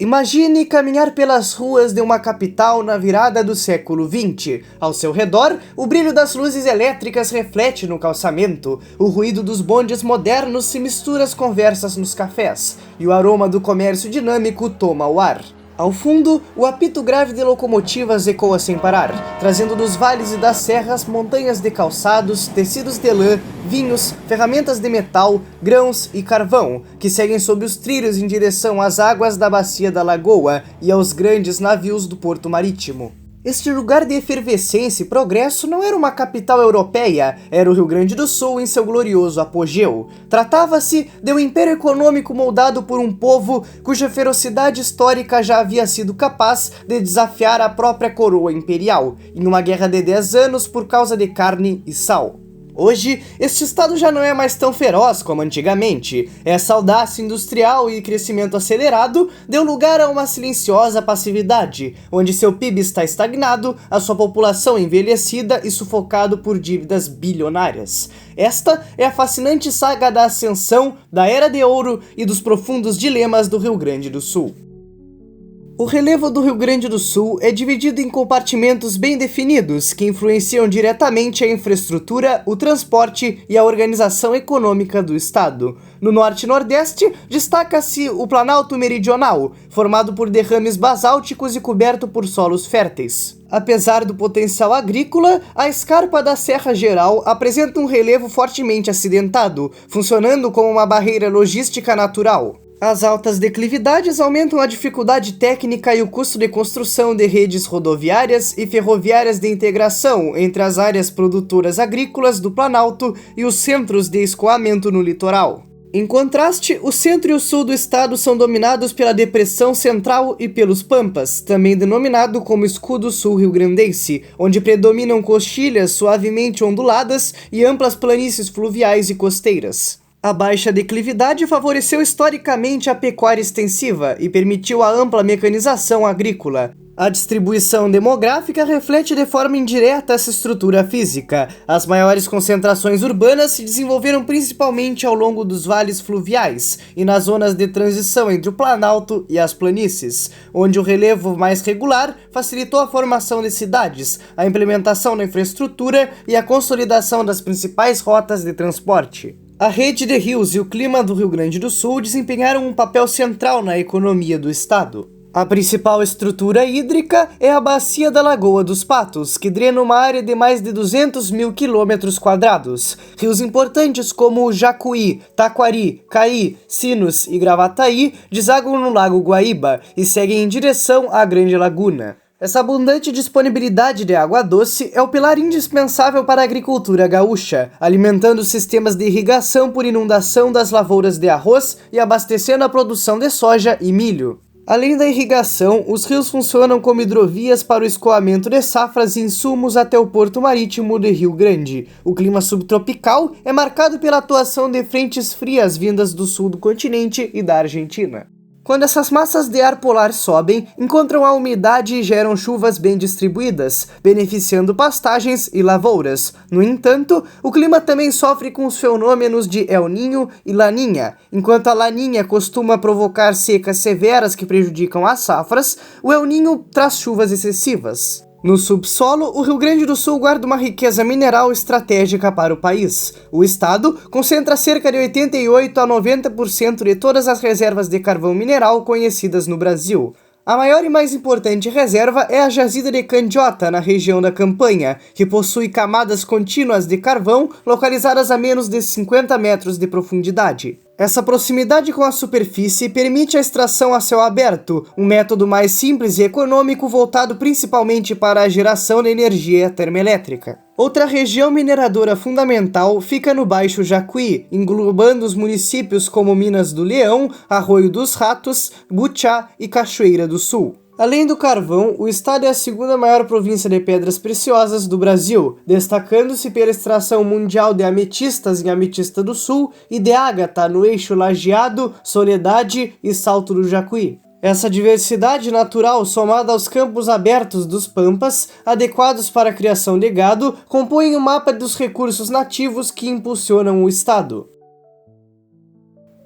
Imagine caminhar pelas ruas de uma capital na virada do século XX. Ao seu redor, o brilho das luzes elétricas reflete no calçamento, o ruído dos bondes modernos se mistura às conversas nos cafés, e o aroma do comércio dinâmico toma o ar. Ao fundo, o apito grave de locomotivas ecoa sem parar, trazendo dos vales e das serras montanhas de calçados, tecidos de lã, vinhos, ferramentas de metal, grãos e carvão, que seguem sob os trilhos em direção às águas da bacia da Lagoa e aos grandes navios do porto marítimo. Este lugar de efervescência e progresso não era uma capital europeia, era o Rio Grande do Sul em seu glorioso apogeu. Tratava-se de um império econômico moldado por um povo cuja ferocidade histórica já havia sido capaz de desafiar a própria coroa imperial, em uma guerra de 10 anos por causa de carne e sal. Hoje, este estado já não é mais tão feroz como antigamente. Essa audácia industrial e crescimento acelerado deu lugar a uma silenciosa passividade, onde seu PIB está estagnado, a sua população envelhecida e sufocado por dívidas bilionárias. Esta é a fascinante saga da ascensão, da Era de Ouro e dos profundos dilemas do Rio Grande do Sul. O relevo do Rio Grande do Sul é dividido em compartimentos bem definidos que influenciam diretamente a infraestrutura, o transporte e a organização econômica do estado. No norte e nordeste, destaca-se o Planalto Meridional, formado por derrames basálticos e coberto por solos férteis. Apesar do potencial agrícola, a escarpa da Serra Geral apresenta um relevo fortemente acidentado, funcionando como uma barreira logística natural. As altas declividades aumentam a dificuldade técnica e o custo de construção de redes rodoviárias e ferroviárias de integração entre as áreas produtoras agrícolas do Planalto e os centros de escoamento no litoral. Em contraste, o centro e o sul do estado são dominados pela Depressão Central e pelos Pampas, também denominado como Escudo Sul-Rio-Grandense, onde predominam coxilhas suavemente onduladas e amplas planícies fluviais e costeiras. A baixa declividade favoreceu historicamente a pecuária extensiva e permitiu a ampla mecanização agrícola. A distribuição demográfica reflete de forma indireta essa estrutura física. As maiores concentrações urbanas se desenvolveram principalmente ao longo dos vales fluviais e nas zonas de transição entre o Planalto e as planícies, onde o relevo mais regular facilitou a formação de cidades, a implementação da infraestrutura e a consolidação das principais rotas de transporte. A rede de rios e o clima do Rio Grande do Sul desempenharam um papel central na economia do estado. A principal estrutura hídrica é a Bacia da Lagoa dos Patos, que drena uma área de mais de 200 mil quilômetros quadrados. Rios importantes como o Jacuí, Taquari, Caí, Sinos e Gravataí desaguam no Lago Guaíba e seguem em direção à Grande Laguna. Essa abundante disponibilidade de água doce é o pilar indispensável para a agricultura gaúcha, alimentando sistemas de irrigação por inundação das lavouras de arroz e abastecendo a produção de soja e milho. Além da irrigação, os rios funcionam como hidrovias para o escoamento de safras e insumos até o porto marítimo de Rio Grande. O clima subtropical é marcado pela atuação de frentes frias vindas do sul do continente e da Argentina. Quando essas massas de ar polar sobem, encontram a umidade e geram chuvas bem distribuídas, beneficiando pastagens e lavouras. No entanto, o clima também sofre com os fenômenos de El Niño e Laninha. Enquanto a Laninha costuma provocar secas severas que prejudicam as safras, o El Niño traz chuvas excessivas. No subsolo, o Rio Grande do Sul guarda uma riqueza mineral estratégica para o país. O estado concentra cerca de 88 a 90% de todas as reservas de carvão mineral conhecidas no Brasil. A maior e mais importante reserva é a jazida de Candiota, na região da Campanha, que possui camadas contínuas de carvão localizadas a menos de 50 metros de profundidade. Essa proximidade com a superfície permite a extração a céu aberto, um método mais simples e econômico voltado principalmente para a geração de energia termoelétrica. Outra região mineradora fundamental fica no Baixo Jacuí, englobando os municípios como Minas do Leão, Arroio dos Ratos, Butiá e Cachoeira do Sul. Além do carvão, o estado é a segunda maior província de pedras preciosas do Brasil, destacando-se pela extração mundial de ametistas em Ametista do Sul e de ágata no eixo Lajeado, Soledade e Salto do Jacuí. Essa diversidade natural, somada aos campos abertos dos Pampas, adequados para a criação de gado, compõem o mapa dos recursos nativos que impulsionam o estado.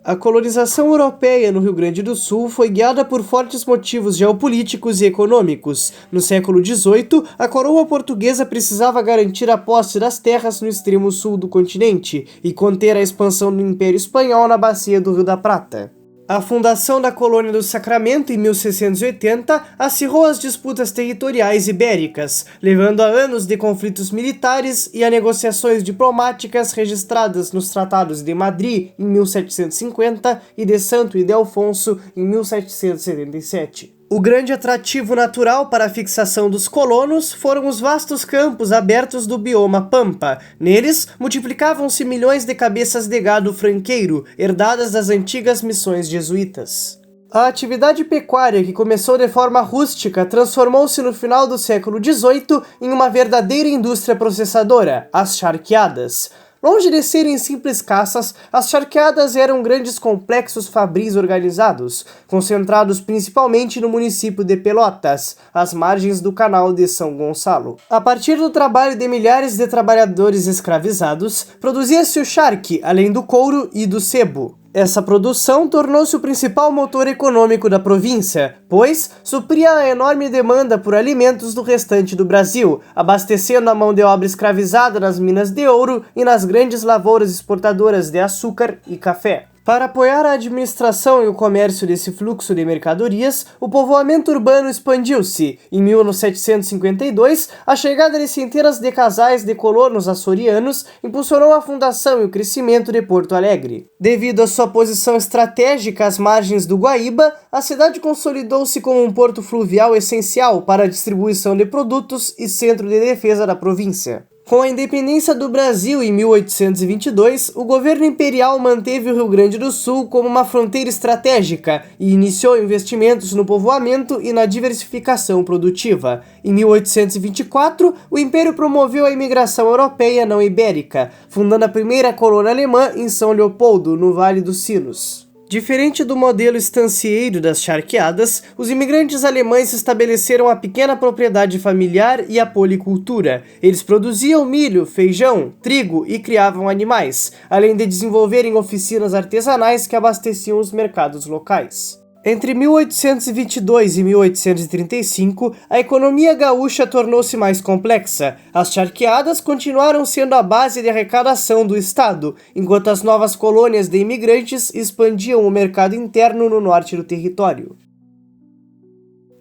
A colonização europeia no Rio Grande do Sul foi guiada por fortes motivos geopolíticos e econômicos. No século XVIII, a coroa portuguesa precisava garantir a posse das terras no extremo sul do continente e conter a expansão do Império Espanhol na bacia do Rio da Prata. A fundação da colônia do Sacramento em 1680 acirrou as disputas territoriais ibéricas, levando a anos de conflitos militares e a negociações diplomáticas registradas nos Tratados de Madrid em 1750 e de Santo Ildefonso em 1777. O grande atrativo natural para a fixação dos colonos foram os vastos campos abertos do bioma Pampa. Neles, multiplicavam-se milhões de cabeças de gado franqueiro, herdadas das antigas missões jesuítas. A atividade pecuária, que começou de forma rústica, transformou-se no final do século XVIII em uma verdadeira indústria processadora, as charqueadas. Longe de serem simples caças, as charqueadas eram grandes complexos fabris organizados, concentrados principalmente no município de Pelotas, às margens do canal de São Gonçalo. A partir do trabalho de milhares de trabalhadores escravizados, produzia-se o charque, além do couro e do sebo. Essa produção tornou-se o principal motor econômico da província, pois supria a enorme demanda por alimentos do restante do Brasil, abastecendo a mão de obra escravizada nas minas de ouro e nas grandes lavouras exportadoras de açúcar e café. Para apoiar a administração e o comércio desse fluxo de mercadorias, o povoamento urbano expandiu-se. Em 1752, a chegada de centenas de casais de colonos açorianos impulsionou a fundação e o crescimento de Porto Alegre. Devido à sua posição estratégica às margens do Guaíba, a cidade consolidou-se como um porto fluvial essencial para a distribuição de produtos e centro de defesa da província. Com a independência do Brasil em 1822, o governo imperial manteve o Rio Grande do Sul como uma fronteira estratégica e iniciou investimentos no povoamento e na diversificação produtiva. Em 1824, o Império promoveu a imigração europeia não ibérica, fundando a primeira colônia alemã em São Leopoldo, no Vale dos Sinos. Diferente do modelo estancieiro das charqueadas, os imigrantes alemães estabeleceram a pequena propriedade familiar e a policultura. Eles produziam milho, feijão, trigo e criavam animais, além de desenvolverem oficinas artesanais que abasteciam os mercados locais. Entre 1822 e 1835, a economia gaúcha tornou-se mais complexa. As charqueadas continuaram sendo a base de arrecadação do estado, enquanto as novas colônias de imigrantes expandiam o mercado interno no norte do território.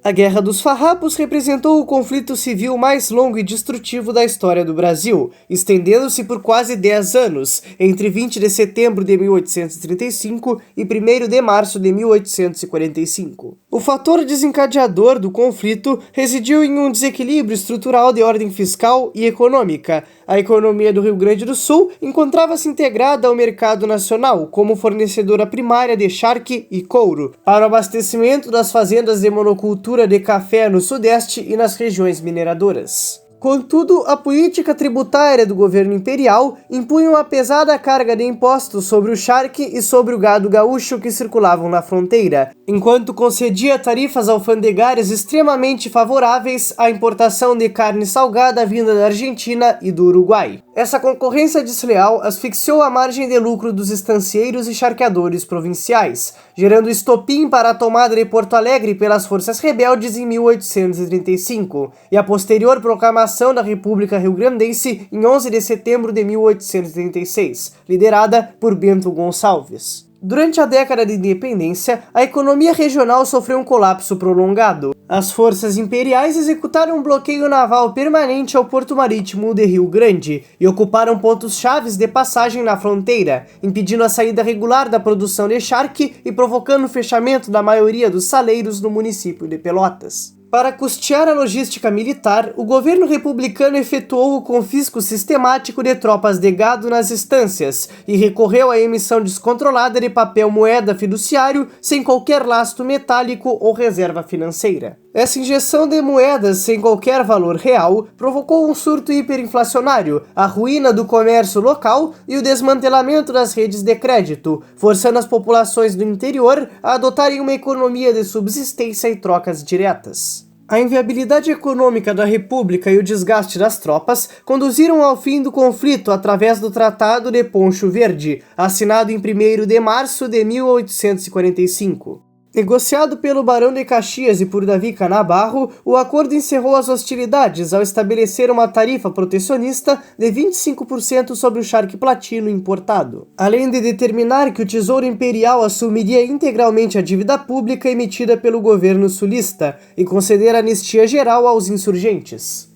A Guerra dos Farrapos representou o conflito civil mais longo e destrutivo da história do Brasil, estendendo-se por quase 10 anos, entre 20 de setembro de 1835 e 1º de março de 1845. O fator desencadeador do conflito residiu em um desequilíbrio estrutural de ordem fiscal e econômica. A economia do Rio Grande do Sul encontrava-se integrada ao mercado nacional como fornecedora primária de charque e couro, para o abastecimento das fazendas de monocultura de café no sudeste e nas regiões mineradoras. Contudo, a política tributária do governo imperial impunha uma pesada carga de impostos sobre o charque e sobre o gado gaúcho que circulavam na fronteira, enquanto concedia tarifas alfandegárias extremamente favoráveis à importação de carne salgada vinda da Argentina e do Uruguai. Essa concorrência desleal asfixiou a margem de lucro dos estancieiros e charqueadores provinciais, gerando estopim para a tomada de Porto Alegre pelas forças rebeldes em 1835 e a posterior proclamação da República Rio-Grandense em 11 de setembro de 1836, liderada por Bento Gonçalves. Durante a década de independência, a economia regional sofreu um colapso prolongado. As forças imperiais executaram um bloqueio naval permanente ao porto marítimo de Rio Grande e ocuparam pontos chaves de passagem na fronteira, impedindo a saída regular da produção de charque e provocando o fechamento da maioria dos saleiros no município de Pelotas. Para custear a logística militar, o governo republicano efetuou o confisco sistemático de tropas de gado nas estâncias e recorreu à emissão descontrolada de papel moeda fiduciário sem qualquer lastro metálico ou reserva financeira. Essa injeção de moedas sem qualquer valor real provocou um surto hiperinflacionário, a ruína do comércio local e o desmantelamento das redes de crédito, forçando as populações do interior a adotarem uma economia de subsistência e trocas diretas. A inviabilidade econômica da República e o desgaste das tropas conduziram ao fim do conflito através do Tratado de Poncho Verde, assinado em 1º de março de 1845. Negociado pelo Barão de Caxias e por Davi Canabarro, o acordo encerrou as hostilidades ao estabelecer uma tarifa protecionista de 25% sobre o charque platino importado, além de determinar que o Tesouro Imperial assumiria integralmente a dívida pública emitida pelo governo sulista e conceder anistia geral aos insurgentes.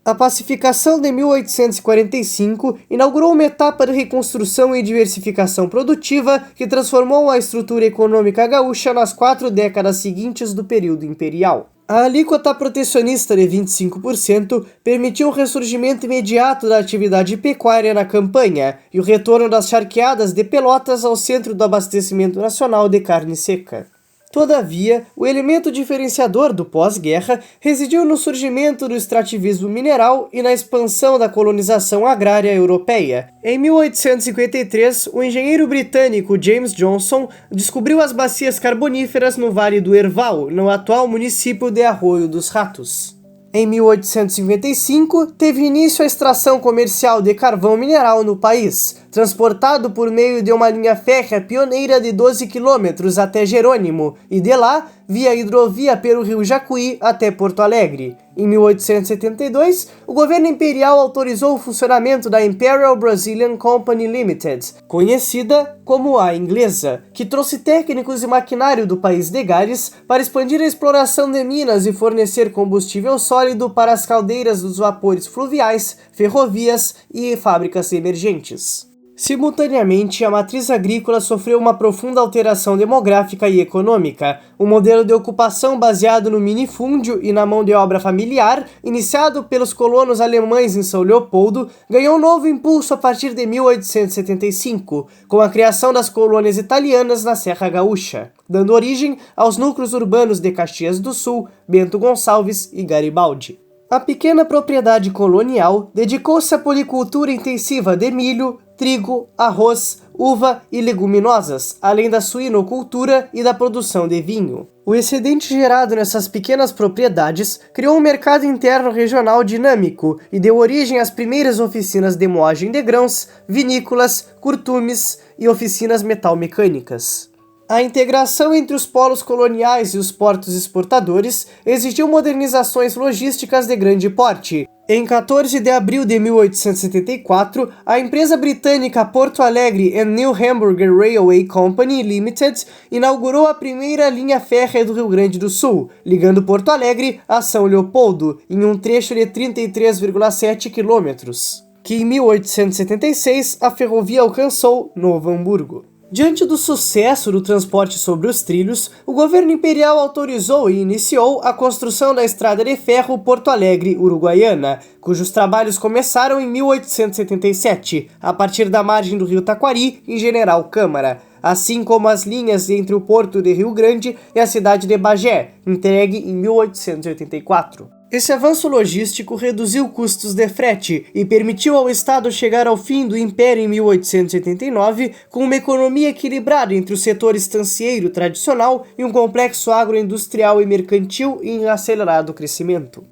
A pacificação de 1845 inaugurou uma etapa de reconstrução e diversificação produtiva que transformou a estrutura econômica gaúcha nas 4 décadas seguintes do período imperial. A alíquota protecionista de 25% permitiu o ressurgimento imediato da atividade pecuária na campanha e o retorno das charqueadas de Pelotas ao centro do abastecimento nacional de carne seca. Todavia, o elemento diferenciador do pós-guerra residiu no surgimento do extrativismo mineral e na expansão da colonização agrária europeia. Em 1853, o engenheiro britânico James Johnson descobriu as bacias carboníferas no Vale do Herval, no atual município de Arroio dos Ratos. Em 1855, teve início a extração comercial de carvão mineral no país, transportado por meio de uma linha férrea pioneira de 12 quilômetros até Jerônimo, e de lá, via hidrovia pelo rio Jacuí até Porto Alegre. Em 1872, o governo imperial autorizou o funcionamento da Imperial Brazilian Company Limited, conhecida como a Inglesa, que trouxe técnicos e maquinário do país de Gales para expandir a exploração de minas e fornecer combustível sólido para as caldeiras dos vapores fluviais, ferrovias e fábricas emergentes. Simultaneamente, a matriz agrícola sofreu uma profunda alteração demográfica e econômica. O modelo de ocupação baseado no minifúndio e na mão de obra familiar, iniciado pelos colonos alemães em São Leopoldo, ganhou novo impulso a partir de 1875, com a criação das colônias italianas na Serra Gaúcha, dando origem aos núcleos urbanos de Caxias do Sul, Bento Gonçalves e Garibaldi. A pequena propriedade colonial dedicou-se à policultura intensiva de milho, trigo, arroz, uva e leguminosas, além da suinocultura e da produção de vinho. O excedente gerado nessas pequenas propriedades criou um mercado interno regional dinâmico e deu origem às primeiras oficinas de moagem de grãos, vinícolas, curtumes e oficinas metalmecânicas. A integração entre os polos coloniais e os portos exportadores exigiu modernizações logísticas de grande porte. Em 14 de abril de 1874, a empresa britânica Porto Alegre and New Hamburger Railway Company Limited inaugurou a primeira linha férrea do Rio Grande do Sul, ligando Porto Alegre a São Leopoldo, em um trecho de 33,7 quilômetros, que em 1876 a ferrovia alcançou Novo Hamburgo. Diante do sucesso do transporte sobre os trilhos, o governo imperial autorizou e iniciou a construção da estrada de ferro Porto Alegre-Uruguaiana, cujos trabalhos começaram em 1877, a partir da margem do rio Taquari, em General Câmara, assim como as linhas entre o porto de Rio Grande e a cidade de Bagé, entregue em 1884. Esse avanço logístico reduziu custos de frete e permitiu ao Estado chegar ao fim do Império em 1889 com uma economia equilibrada entre o setor estancieiro tradicional e um complexo agroindustrial e mercantil em acelerado crescimento.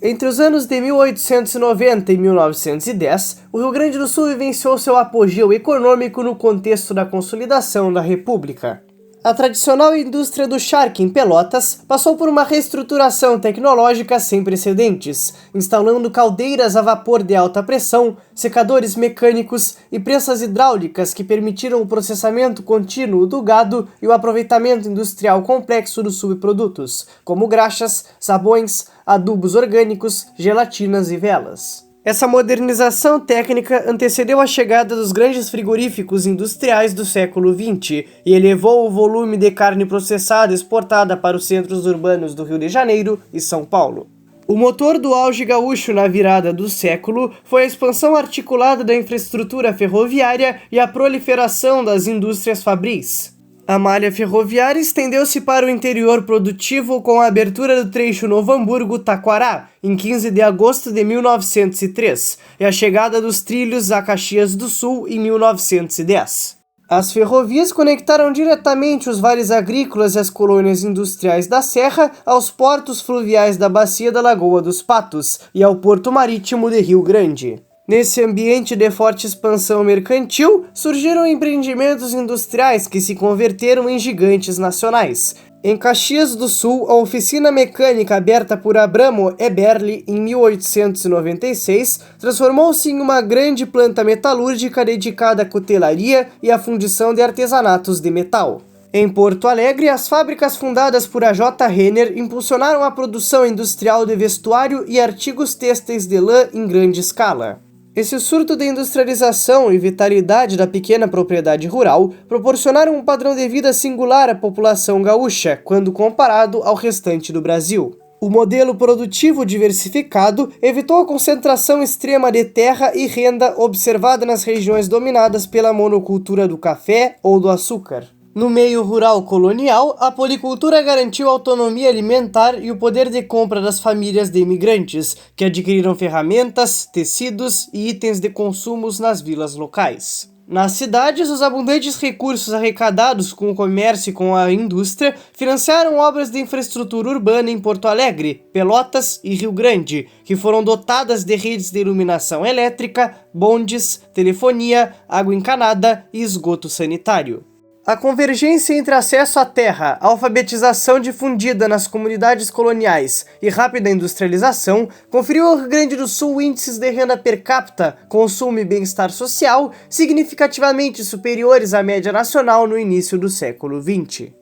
Entre os anos de 1890 e 1910, o Rio Grande do Sul vivenciou seu apogeu econômico no contexto da consolidação da República. A tradicional indústria do charque em Pelotas passou por uma reestruturação tecnológica sem precedentes, instalando caldeiras a vapor de alta pressão, secadores mecânicos e prensas hidráulicas que permitiram o processamento contínuo do gado e o aproveitamento industrial complexo dos subprodutos, como graxas, sabões, adubos orgânicos, gelatinas e velas. Essa modernização técnica antecedeu a chegada dos grandes frigoríficos industriais do século XX e elevou o volume de carne processada exportada para os centros urbanos do Rio de Janeiro e São Paulo. O motor do auge gaúcho na virada do século foi a expansão articulada da infraestrutura ferroviária e a proliferação das indústrias fabris. A malha ferroviária estendeu-se para o interior produtivo com a abertura do trecho Novo Hamburgo-Taquará, em 15 de agosto de 1903, e a chegada dos trilhos a Caxias do Sul em 1910. As ferrovias conectaram diretamente os vales agrícolas e as colônias industriais da Serra aos portos fluviais da Bacia da Lagoa dos Patos e ao Porto Marítimo de Rio Grande. Nesse ambiente de forte expansão mercantil, surgiram empreendimentos industriais que se converteram em gigantes nacionais. Em Caxias do Sul, a oficina mecânica aberta por Abramo Eberle em 1896 transformou-se em uma grande planta metalúrgica dedicada à cutelaria e à fundição de artesanatos de metal. Em Porto Alegre, as fábricas fundadas por A.J. Renner impulsionaram a produção industrial de vestuário e artigos têxteis de lã em grande escala. Esse surto de industrialização e vitalidade da pequena propriedade rural proporcionaram um padrão de vida singular à população gaúcha, quando comparado ao restante do Brasil. O modelo produtivo diversificado evitou a concentração extrema de terra e renda observada nas regiões dominadas pela monocultura do café ou do açúcar. No meio rural colonial, a policultura garantiu a autonomia alimentar e o poder de compra das famílias de imigrantes, que adquiriram ferramentas, tecidos e itens de consumo nas vilas locais. Nas cidades, os abundantes recursos arrecadados com o comércio e com a indústria financiaram obras de infraestrutura urbana em Porto Alegre, Pelotas e Rio Grande, que foram dotadas de redes de iluminação elétrica, bondes, telefonia, água encanada e esgoto sanitário. A convergência entre acesso à terra, alfabetização difundida nas comunidades coloniais e rápida industrialização conferiu ao Rio Grande do Sul índices de renda per capita, consumo e bem-estar social significativamente superiores à média nacional no início do século XX.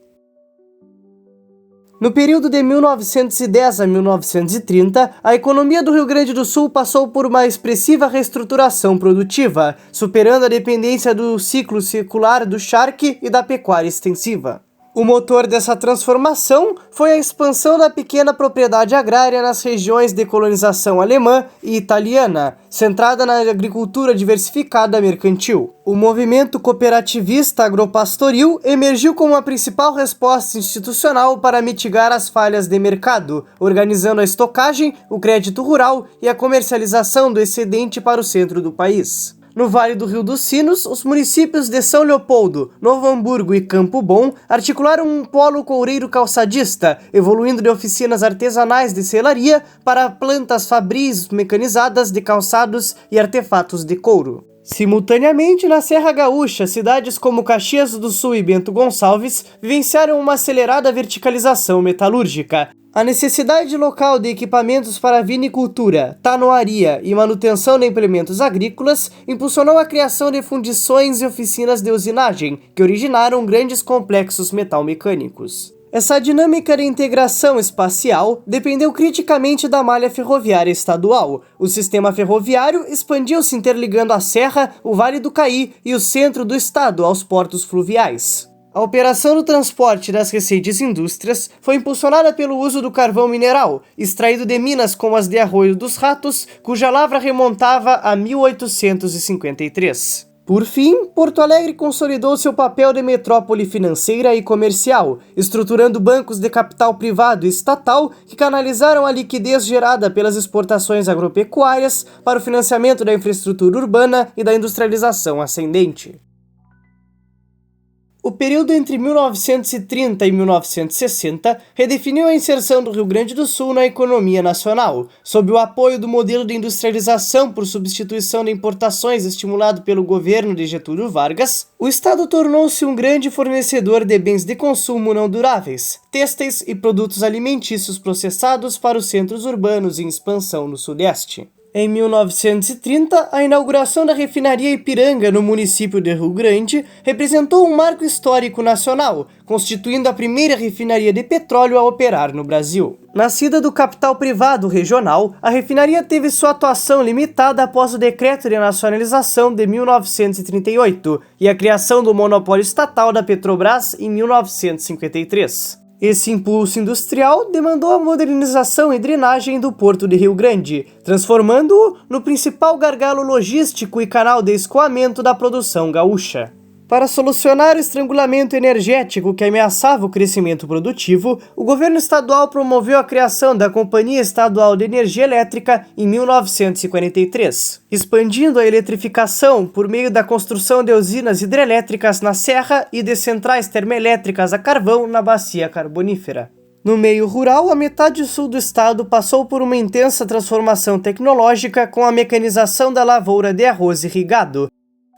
No período de 1910 a 1930, a economia do Rio Grande do Sul passou por uma expressiva reestruturação produtiva, superando a dependência do ciclo circular do charque e da pecuária extensiva. O motor dessa transformação foi a expansão da pequena propriedade agrária nas regiões de colonização alemã e italiana, centrada na agricultura diversificada mercantil. O movimento cooperativista agropastoril emergiu como a principal resposta institucional para mitigar as falhas de mercado, organizando a estocagem, o crédito rural e a comercialização do excedente para o centro do país. No Vale do Rio dos Sinos, os municípios de São Leopoldo, Novo Hamburgo e Campo Bom articularam um polo coureiro calçadista, evoluindo de oficinas artesanais de selaria para plantas fabris mecanizadas de calçados e artefatos de couro. Simultaneamente, na Serra Gaúcha, cidades como Caxias do Sul e Bento Gonçalves vivenciaram uma acelerada verticalização metalúrgica. A necessidade local de equipamentos para vinicultura, tanoaria e manutenção de implementos agrícolas impulsionou a criação de fundições e oficinas de usinagem, que originaram grandes complexos metalmecânicos. Essa dinâmica de integração espacial dependeu criticamente da malha ferroviária estadual. O sistema ferroviário expandiu-se interligando a Serra, o Vale do Caí e o centro do estado aos portos fluviais. A operação do transporte das recentes indústrias foi impulsionada pelo uso do carvão mineral, extraído de minas como as de Arroio dos Ratos, cuja lavra remontava a 1853. Por fim, Porto Alegre consolidou seu papel de metrópole financeira e comercial, estruturando bancos de capital privado e estatal que canalizaram a liquidez gerada pelas exportações agropecuárias para o financiamento da infraestrutura urbana e da industrialização ascendente. O período entre 1930 e 1960 redefiniu a inserção do Rio Grande do Sul na economia nacional. Sob o apoio do modelo de industrialização por substituição de importações estimulado pelo governo de Getúlio Vargas, o estado tornou-se um grande fornecedor de bens de consumo não duráveis, têxteis e produtos alimentícios processados para os centros urbanos em expansão no Sudeste. Em 1930, a inauguração da refinaria Ipiranga no município de Rio Grande representou um marco histórico nacional, constituindo a primeira refinaria de petróleo a operar no Brasil. Nascida do capital privado regional, a refinaria teve sua atuação limitada após o Decreto de Nacionalização de 1938 e a criação do monopólio estatal da Petrobras em 1953. Esse impulso industrial demandou a modernização e drenagem do Porto de Rio Grande, transformando-o no principal gargalo logístico e canal de escoamento da produção gaúcha. Para solucionar o estrangulamento energético que ameaçava o crescimento produtivo, o governo estadual promoveu a criação da Companhia Estadual de Energia Elétrica em 1943, expandindo a eletrificação por meio da construção de usinas hidrelétricas na Serra e de centrais termoelétricas a carvão na Bacia Carbonífera. No meio rural, a metade sul do estado passou por uma intensa transformação tecnológica com a mecanização da lavoura de arroz irrigado.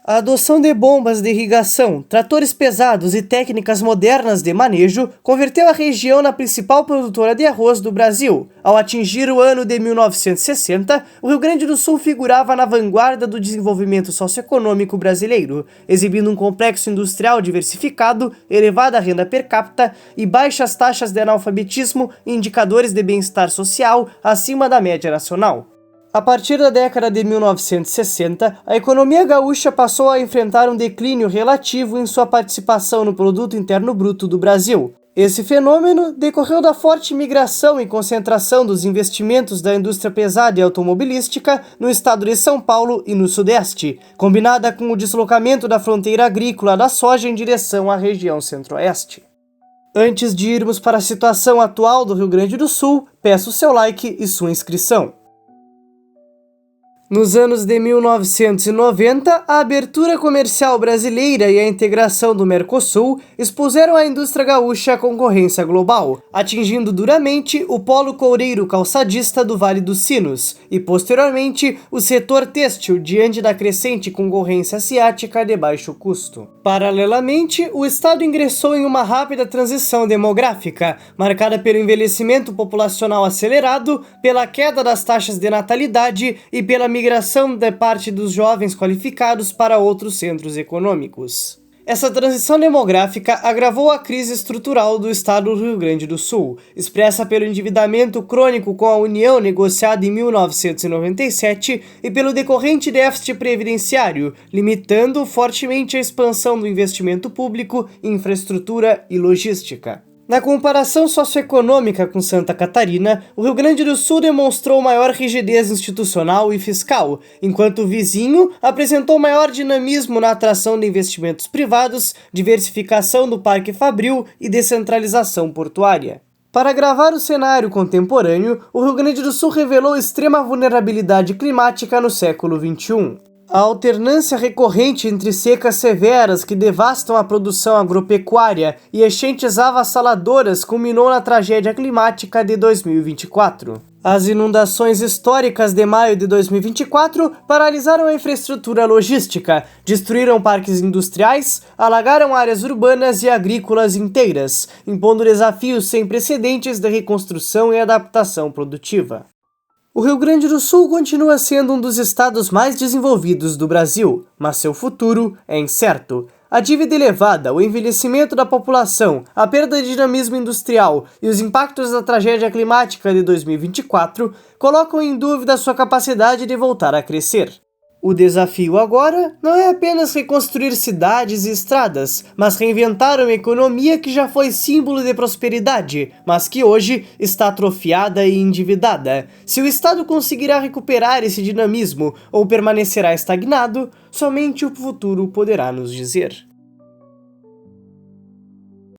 A adoção de bombas de irrigação, tratores pesados e técnicas modernas de manejo converteu a região na principal produtora de arroz do Brasil. Ao atingir o ano de 1960, o Rio Grande do Sul figurava na vanguarda do desenvolvimento socioeconômico brasileiro, exibindo um complexo industrial diversificado, elevada renda per capita e baixas taxas de analfabetismo e indicadores de bem-estar social acima da média nacional. A partir da década de 1960, a economia gaúcha passou a enfrentar um declínio relativo em sua participação no Produto Interno Bruto do Brasil. Esse fenômeno decorreu da forte migração e concentração dos investimentos da indústria pesada e automobilística no estado de São Paulo e no Sudeste, combinada com o deslocamento da fronteira agrícola da soja em direção à região Centro-Oeste. Antes de irmos para a situação atual do Rio Grande do Sul, peço seu like e sua inscrição. Nos anos de 1990, a abertura comercial brasileira e a integração do Mercosul expuseram a indústria gaúcha à concorrência global, atingindo duramente o polo coureiro calçadista do Vale dos Sinos e, posteriormente, o setor têxtil diante da crescente concorrência asiática de baixo custo. Paralelamente, o estado ingressou em uma rápida transição demográfica, marcada pelo envelhecimento populacional acelerado, pela queda das taxas de natalidade e pela migração de parte dos jovens qualificados para outros centros econômicos. Essa transição demográfica agravou a crise estrutural do estado do Rio Grande do Sul, expressa pelo endividamento crônico com a União negociado em 1997 e pelo decorrente déficit previdenciário, limitando fortemente a expansão do investimento público em infraestrutura e logística. Na comparação socioeconômica com Santa Catarina, o Rio Grande do Sul demonstrou maior rigidez institucional e fiscal, enquanto o vizinho apresentou maior dinamismo na atração de investimentos privados, diversificação do parque fabril e descentralização portuária. Para agravar o cenário contemporâneo, o Rio Grande do Sul revelou extrema vulnerabilidade climática no século XXI. A alternância recorrente entre secas severas que devastam a produção agropecuária e enchentes avassaladoras culminou na tragédia climática de 2024. As inundações históricas de maio de 2024 paralisaram a infraestrutura logística, destruíram parques industriais, alagaram áreas urbanas e agrícolas inteiras, impondo desafios sem precedentes de reconstrução e adaptação produtiva. O Rio Grande do Sul continua sendo um dos estados mais desenvolvidos do Brasil, mas seu futuro é incerto. A dívida elevada, o envelhecimento da população, a perda de dinamismo industrial e os impactos da tragédia climática de 2024 colocam em dúvida sua capacidade de voltar a crescer. O desafio agora não é apenas reconstruir cidades e estradas, mas reinventar uma economia que já foi símbolo de prosperidade, mas que hoje está atrofiada e endividada. Se o Estado conseguirá recuperar esse dinamismo ou permanecerá estagnado, somente o futuro poderá nos dizer.